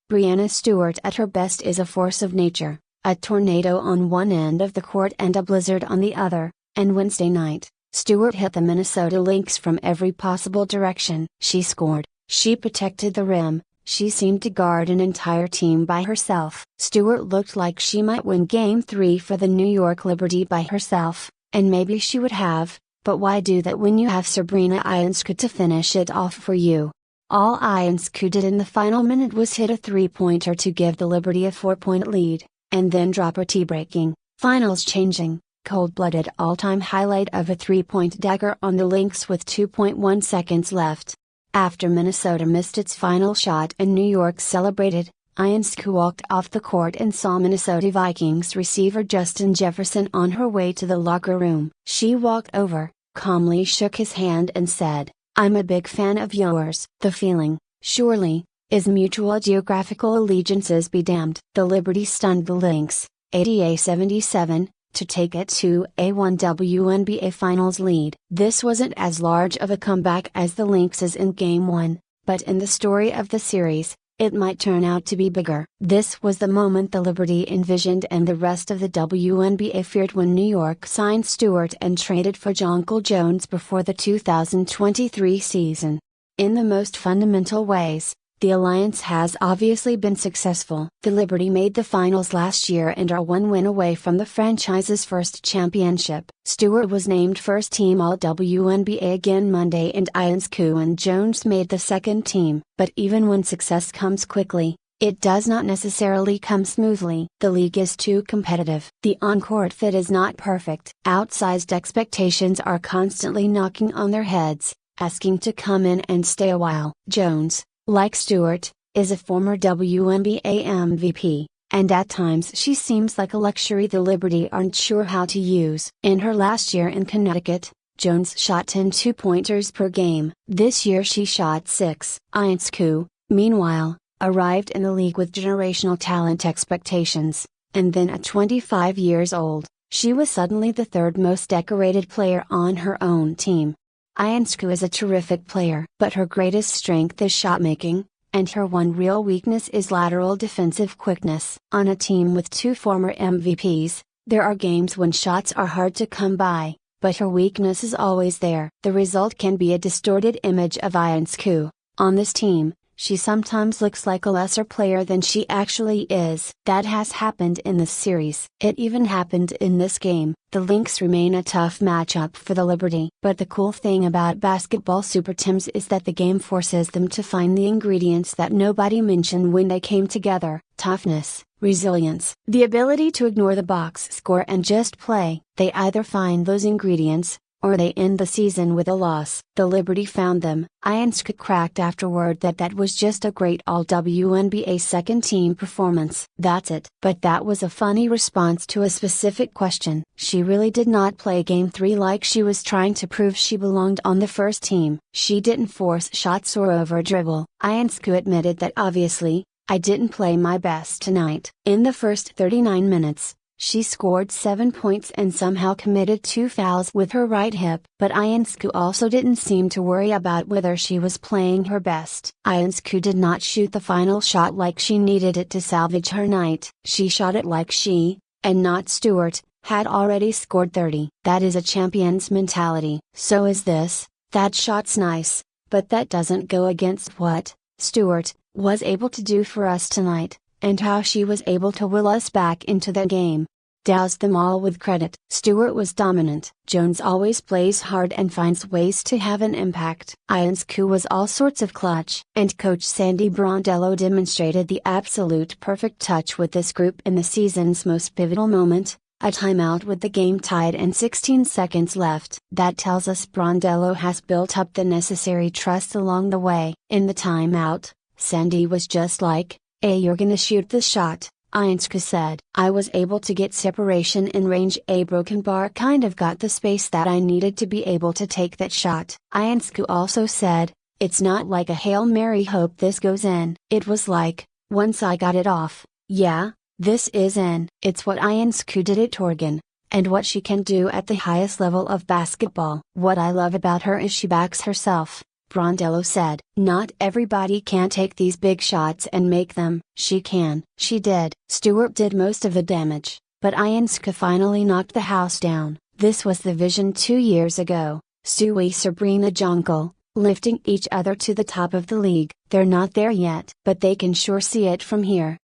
Breanna Stewart at her best is a force of nature, a tornado on one end of the court and a blizzard on the other, and Wednesday night, Stewart hit the Minnesota Lynx from every possible direction. She scored, she protected the rim, she seemed to guard an entire team by herself. Stewart looked like she might win Game 3 for the New York Liberty by herself, and maybe she would have, but why do that when you have Sabrina Ionescu to finish it off for you? All Ionescu did in the final minute was hit a three-pointer to give the Liberty a 4-point lead, and then drop a tie-breaking, finals-changing, cold-blooded all-time highlight of a three-point dagger on the Lynx with 2.1 seconds left. After Minnesota missed its final shot and New York celebrated, Ionescu walked off the court and saw Minnesota Vikings receiver Justin Jefferson on her way to the locker room. She walked over, calmly shook his hand and said, "I'm a big fan of yours." The feeling, surely, is mutual. Geographical allegiances be damned. The Liberty stunned the Lynx, 80-77, to take it to a 1 WNBA Finals lead. This wasn't as large of a comeback as the Lynx's in Game 1, but in the story of the series, it might turn out to be bigger. This was the moment the Liberty envisioned and the rest of the WNBA feared when New York signed Stewart and traded for Jonquel Jones before the 2023 season. In the most fundamental ways, the alliance has obviously been successful. The Liberty made the finals last year and are one win away from the franchise's first championship. Stewart was named first team All-WNBA again Monday and Ionescu and Jones made the second team. But even when success comes quickly, it does not necessarily come smoothly. The league is too competitive. The on-court fit is not perfect. Outsized expectations are constantly knocking on their heads, asking to come in and stay a while. Jones, like Stewart, is a former WNBA MVP, and at times she seems like a luxury the Liberty aren't sure how to use. In her last year in Connecticut, Jones shot 10 two-pointers per game. This year she shot 6. Ionescu, meanwhile, arrived in the league with generational talent expectations, and then at 25 years old, she was suddenly the third most decorated player on her own team. Ionescu is a terrific player, but her greatest strength is shotmaking, and her one real weakness is lateral defensive quickness. On a team with two former MVPs, there are games when shots are hard to come by, but her weakness is always there. The result can be a distorted image of Ionescu. On this team, she sometimes looks like a lesser player than she actually is. That has happened in this series. It even happened in this game. The Lynx remain a tough matchup for the Liberty. But the cool thing about basketball super teams is that the game forces them to find the ingredients that nobody mentioned when they came together: toughness, resilience, the ability to ignore the box score and just play. They either find those ingredients, or they end the season with a loss. The Liberty found them. Ionescu cracked afterward that was just a great All-WNBA second-team performance. That's it. But that was a funny response to a specific question. She really did not play Game 3 like she was trying to prove she belonged on the first team. She didn't force shots or over-dribble. Ionescu admitted that obviously, "I didn't play my best tonight." In the first 39 minutes, she scored 7 points and somehow committed 2 fouls with her right hip. But Ionescu also didn't seem to worry about whether she was playing her best. Ionescu did not shoot the final shot like she needed it to salvage her night. She shot it like she, and not Stewart, had already scored 30. That is a champion's mentality. So is this. That shot's nice, but that doesn't go against what Stewart was able to do for us tonight, and how she was able to will us back into the game. Douse them all with credit. Stewart was dominant. Jones always plays hard and finds ways to have an impact. Ionescu was all sorts of clutch. And Coach Sandy Brondello demonstrated the absolute perfect touch with this group in the season's most pivotal moment, a timeout with the game tied and 16 seconds left. That tells us Brondello has built up the necessary trust along the way. In the timeout, Sandy was just like, "Hey, you're gonna shoot the shot," Ionescu said. "I was able to get separation in range. A broken bar kind of got the space that I needed to be able to take that shot." Ionescu also said, "It's not like a Hail Mary hope this goes in. It was like, once I got it off, yeah, this is in." It's what Ionescu did at Oregon, and what she can do at the highest level of basketball. What I love about her is she backs herself. Brondello said. Not everybody can take these big shots and make them. She can. She did. Stewart did most of the damage, but Ionescu finally knocked the house down. This was the vision 2 years ago. Stewie Sabrina Ionescu, lifting each other to the top of the league. They're not there yet, but they can sure see it from here.